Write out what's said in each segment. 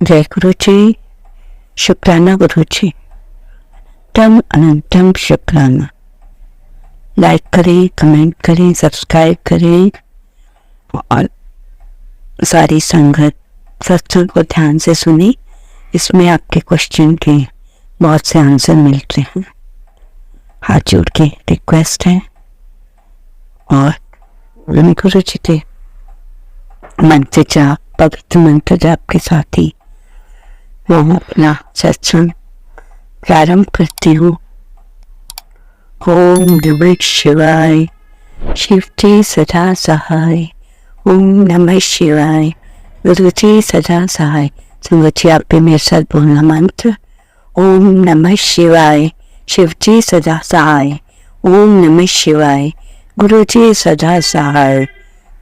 जय गुरु जी, शुक्राना गुरु जी, तम अनंतम शुक्राना। लाइक करें, कमेंट करें, सब्सक्राइब करें और सारी संगत सत्संग को ध्यान से सुनी। इसमें आपके क्वेश्चन के बहुत से आंसर मिलते हैं। हाथ जोड़ के रिक्वेस्ट है और गुरु जी के मंत्र जाप, पवित्र मंत्र जाप के साथ ही मैं अपना सत्संग प्रारंभ करती हूँ। ओम नमः शिवाय, शिव जी सदा सहाय। ओम नमः शिवाय, गुरु जी सदा सहाय। संगत जी आप भी मेरे साथ बोलना मंत्र। ओम नमः शिवाय, शिव जी सदा सहाय। ओम नमः शिवाय, गुरु जी सदा सहाय।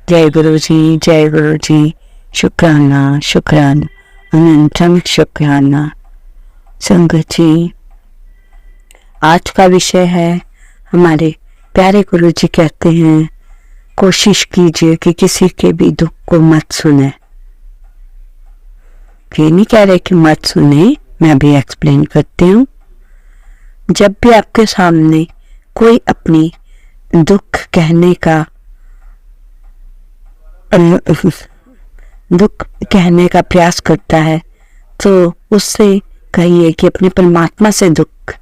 जय गुरु जी, जय गुरु जी, शुक्राना शुक्राना, अनंतम शुक्राना। संगत जी आज का विषय है, हमारे प्यारे गुरु जी कहते हैं कोशिश कीजिए कि किसी के भी दुख को मत सुने। ये नहीं कह रहे कि मत सुने, मैं भी एक्सप्लेन करती हूँ। जब भी आपके सामने कोई अपनी दुख कहने का प्रयास करता है तो उससे कहिए कि अपने परमात्मा से दुख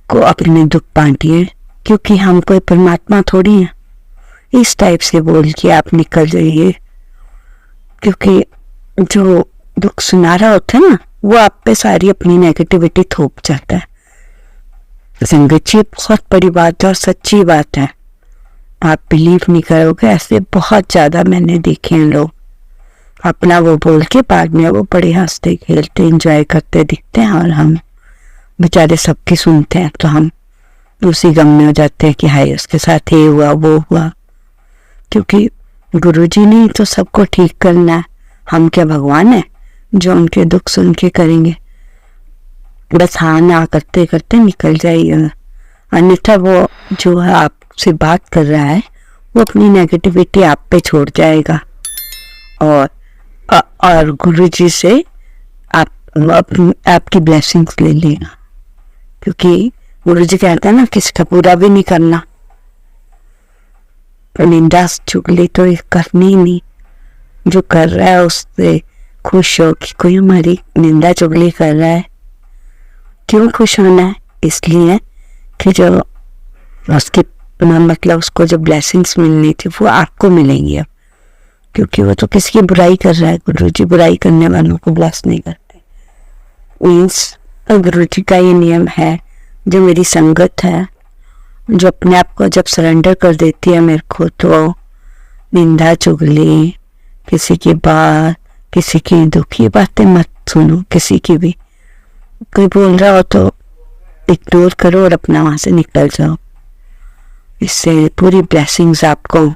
को अपने दुख बांटिए, क्योंकि हम कोई परमात्मा थोड़ी हैं। इस टाइप से बोल के आप निकल जाइए, क्योंकि जो दुख सुना रहा होता है ना, वो आप पे सारी अपनी नेगेटिविटी थोप जाता है। संगत जी बहुत बड़ी बात है और सच्ची बात है, आप बिलीव नहीं करोगे। ऐसे बहुत ज्यादा मैंने देखे हैं लोग अपना वो बोल के बाद में वो बड़े हंसते खेलते एंजॉय करते दिखते हैं, और हम बेचारे सबकी सुनते हैं तो हम उसी गम में हो जाते हैं कि हाय उसके साथ ये हुआ वो हुआ। क्योंकि गुरुजी ने तो सबको ठीक करना है, हम क्या भगवान है जो उनके दुख सुन के करेंगे। बस हाँ ना करते करते निकल जाइए, अन्यथा वो जो है आपसे बात कर रहा है वो अपनी नेगेटिविटी आप पे छोड़ जाएगा और गुरुजी से आपकी ब्लेसिंग्स ले लेगा। क्योंकि गुरुजी कहता है ना किसी का पूरा भी नहीं करना, निंदा चुगली तो करनी नहीं। जो कर रहा है उससे खुश हो कि कोई हमारी निंदा चुगली कर रहा है। क्यों खुश होना है? इसलिए कि जो उसके मतलब उसको जो ब्लेसिंग्स मिलनी थी वो आपको मिलेंगी अब, क्योंकि वो तो किसी की बुराई कर रहा है। गुरुजी बुराई करने वालों को ब्लेस नहीं करते। मीन्स गुरुजी का ये नियम है, जो मेरी संगत है जो अपने आप को जब सरेंडर कर देती है मेरे को, तो निंदा चुगली, किसी की बात, किसी की दुखी बातें मत सुनो। किसी की भी कोई बोल रहा हो तो इग्नोर करो और अपना वहां से निकल जाओ। इससे पूरी ब्लेसिंग्स आपको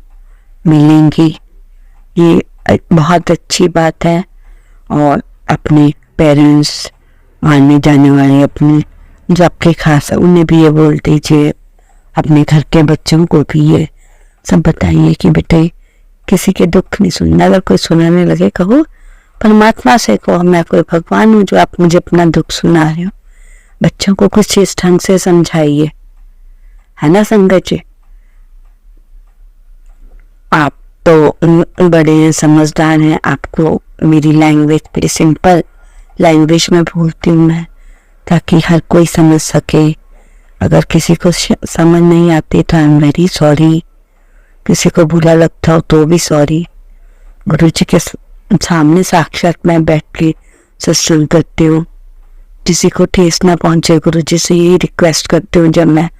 मिलेंगी। ये बहुत अच्छी बात है। और अपने पेरेंट्स, आने जाने वाले अपने जो आपके खास है उन्हें भी ये बोल दीजिए, अपने घर के बच्चों को भी ये सब बताइए कि बेटे किसी के दुख नहीं सुनना। अगर कोई सुनाने लगे कहो परमात्मा से कहो मैं कोई भगवान हूँ जो आप मुझे अपना दुख सुना रहे हो। बच्चों को कुछ चीज ढंग से समझाइए, है ना संगत जी। आप तो बड़े समझदार हैं, आपको मेरी लैंग्वेज बड़ी सिंपल लैंग्वेज में बोलती हूँ मैं, ताकि हर कोई समझ सके। अगर किसी को समझ नहीं आती तो आई एम वेरी सॉरी, किसी को बुरा लगता हो तो भी सॉरी। गुरुजी के सामने साक्षात मैं बैठ के सत्संग करती हूँ, किसी को ठेस ना पहुंचे गुरुजी से यही रिक्वेस्ट करती हूँ। जब मैं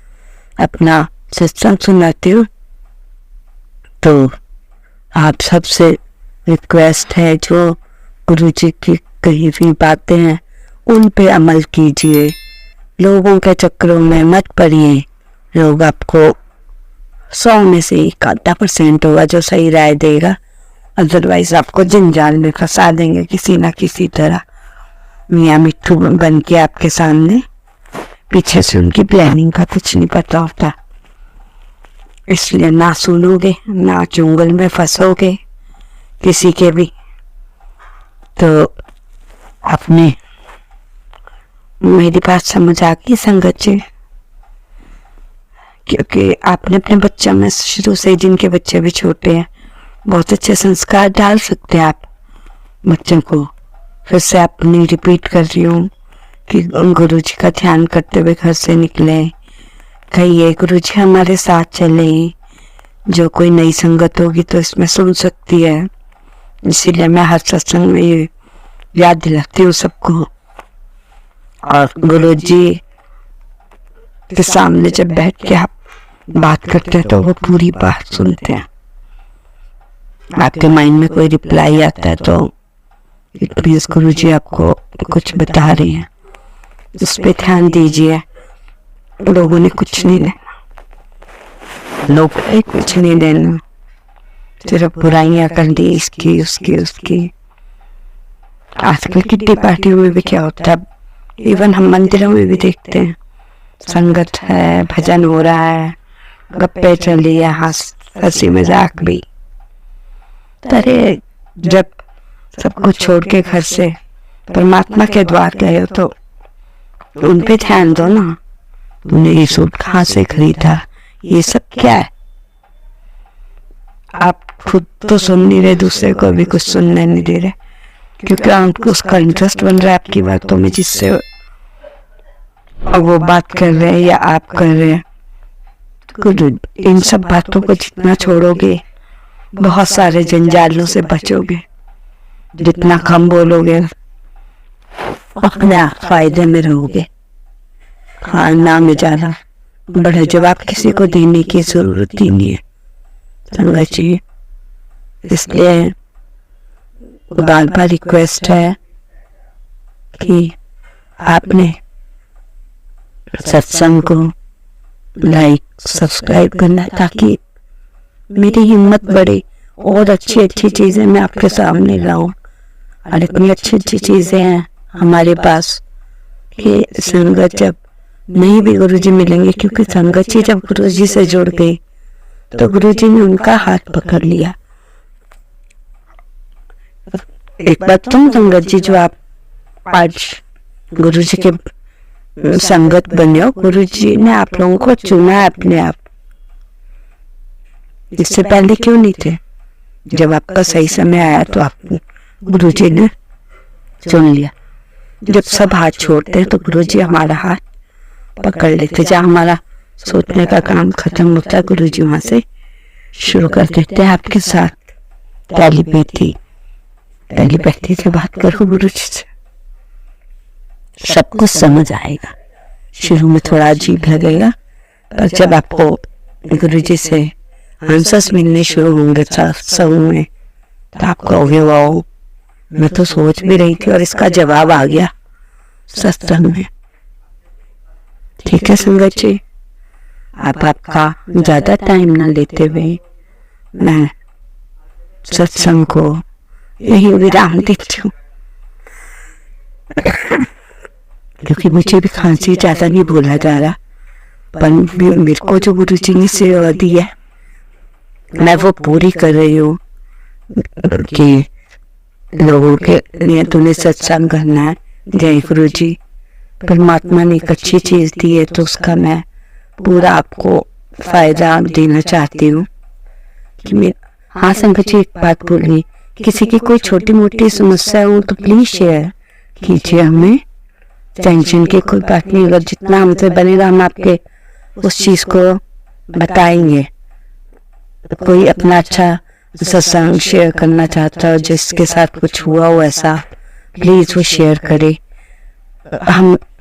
अपना सत्संग सुनाती हूँ तो आप सबसे रिक्वेस्ट है, जो गुरुजी की कही हुई बातें हैं उन पे अमल कीजिए। लोगों के चक्करों में मत पड़िए। लोग आपको 100 में से 1% होगा जो सही राय देगा, अदरवाइज आपको जंजाल में फंसा देंगे किसी ना किसी तरह। मियाँ मिट्टू बन के आपके सामने, पीछे से उनकी प्लानिंग का कुछ नहीं पता होता। इसलिए ना सुनोगे ना जंगल में फंसोगे किसी के भी। तो आपने मेरी बात समझ आ गई संगत जी? क्योंकि आपने अपने बच्चों में शुरू से, जिनके बच्चे भी छोटे हैं, बहुत अच्छे संस्कार डाल सकते हैं आप बच्चों को। फिर से अपनी रिपीट कर रही हूँ कि गुरु जी का ध्यान करते हुए घर से निकले, कहिए गुरु जी हमारे साथ चले। जो कोई नई संगत होगी तो इसमें सुन सकती है, इसीलिए मैं हर सत्संग में ये याद दिलाती हूँ सबको। और गुरु जी के सामने जब बैठ के आप बात करते हैं तो वो पूरी बात सुनते हैं। आपके माइंड में कोई रिप्लाई आता है तो प्लीज गुरु जी आपको कुछ बता रही हैं, उस पर ध्यान दीजिए। लोगों ने कुछ नहीं देना, लोग कुछ नहीं देना, सिर्फ बुराइयां कर दी इसकी उसकी उसकी। आजकल कितनी पार्टियों में भी क्या होता है, इवन हम मंदिरों में भी देखते हैं, संगत है, भजन हो रहा है, गप्पे चल रही है, हंसी मजाक भी। अरे जब सब कुछ छोड़ के घर से परमात्मा के द्वार गए हो तो उन पे ध्यान दो ना। तुमने ये सूट कहाँ से खरीदा, ये सब क्या है? आप खुद तो सुन नहीं रहे, दूसरे को भी कुछ सुनने नहीं दे रहे, क्योंकि आपको उसका इंटरेस्ट बन रहा है आपकी बातों में, जिससे वो बात कर रहे हैं या आप कर रहे हैं। तो इन सब बातों को जितना छोड़ोगे, बहुत सारे जंजालों से बचोगे। जितना कम बोलोगे अपने फायदे में रहोगे। खाना में ज्यादा बड़ा जवाब किसी को देने की जरूरत ही नहीं है संगत जी। इसलिए बार बार रिक्वेस्ट है कि आपने सत्संग को लाइक सब्सक्राइब करना, ताकि मेरी हिम्मत बढ़े और अच्छी अच्छी चीजें मैं आपके सामने लाऊं। और इतनी अच्छी अच्छी चीजें हैं हमारे पास कि संगत जब नहीं भी गुरु जी मिलेंगे, क्योंकि संगत जी जब गुरु जी से जुड़ गई तो गुरु जी ने उनका हाथ पकड़ लिया। एक बात तुम संगत जी, जो आप आज गुरु जी के संगत बने हो, गुरु जी ने आप लोगों को चुना है अपने आप। इससे पहले क्यों नहीं थे? जब आपका सही समय आया तो आप गुरु जी ने चुन लिया। जब सब हाथ छोड़ते हैं तो गुरु जी हमारा हाथ पकड़ लेते। जहाँ हमारा सोचने का काम खत्म होता है, गुरु जी वहां से शुरू कर देते हैं आपके साथ टेलीपैथी से बात करो गुरु जी से, सब कुछ समझ आएगा। शुरू में थोड़ा अजीब लगेगा, पर जब आपको गुरु जी से आंसर्स मिलने शुरू होंगे सत्संग में तो आप कहोगे वाओ, मैं तो सोच भी रही थी और इसका जवाब आ गया सत्संग में। ठीक है संगत जी, आप आपका ज्यादा टाइम ना लेते हुए मैं सत्संग को यही विराम देती हूँ, क्योंकि मुझे भी खांसी ज्यादा नहीं बोला जा रहा, पर मेरे को जो गुरु जी ने सेवा दी है मैं वो पूरी कर रही हूँ कि लोगों के लिए तुम्हें सत्संग करना है। जय गुरु जी, परमात्मा ने एक अच्छी चीज दी है तो उसका मैं पूरा आपको फायदा देना चाहती हूँ। कि हाँ संगत जी, एक बात बोली, किसी की कोई छोटी मोटी समस्या हो तो प्लीज शेयर कीजिए हमें। टेंशन की कोई बात नहीं, अगर जितना हमसे बनेगा हम आपके उस चीज को बताएंगे। कोई अपना अच्छा सत्संग शेयर करना चाहता हो, जिसके साथ कुछ हुआ हो ऐसा, प्लीज वो शेयर करे।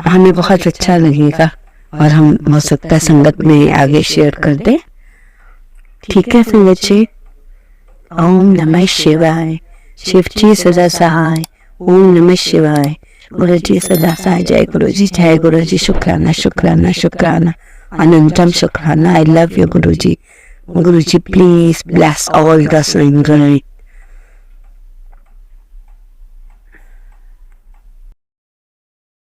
हमें बहुत अच्छा लगेगा और हम हो सकता है संगत में आगे शेयर कर दे। ठीक है संगत जी, ओम नमः शिवाय। शिव जी सदा सहाय। ओम नमः शिवाय। गुरु जी सदा सहाय। जय गुरु जी, जय गुरु जी। शुक्राना शुक्राना शुक्राना, अनंतम शुक्राना। I love you Guru ji. Guruji, please bless all the singers.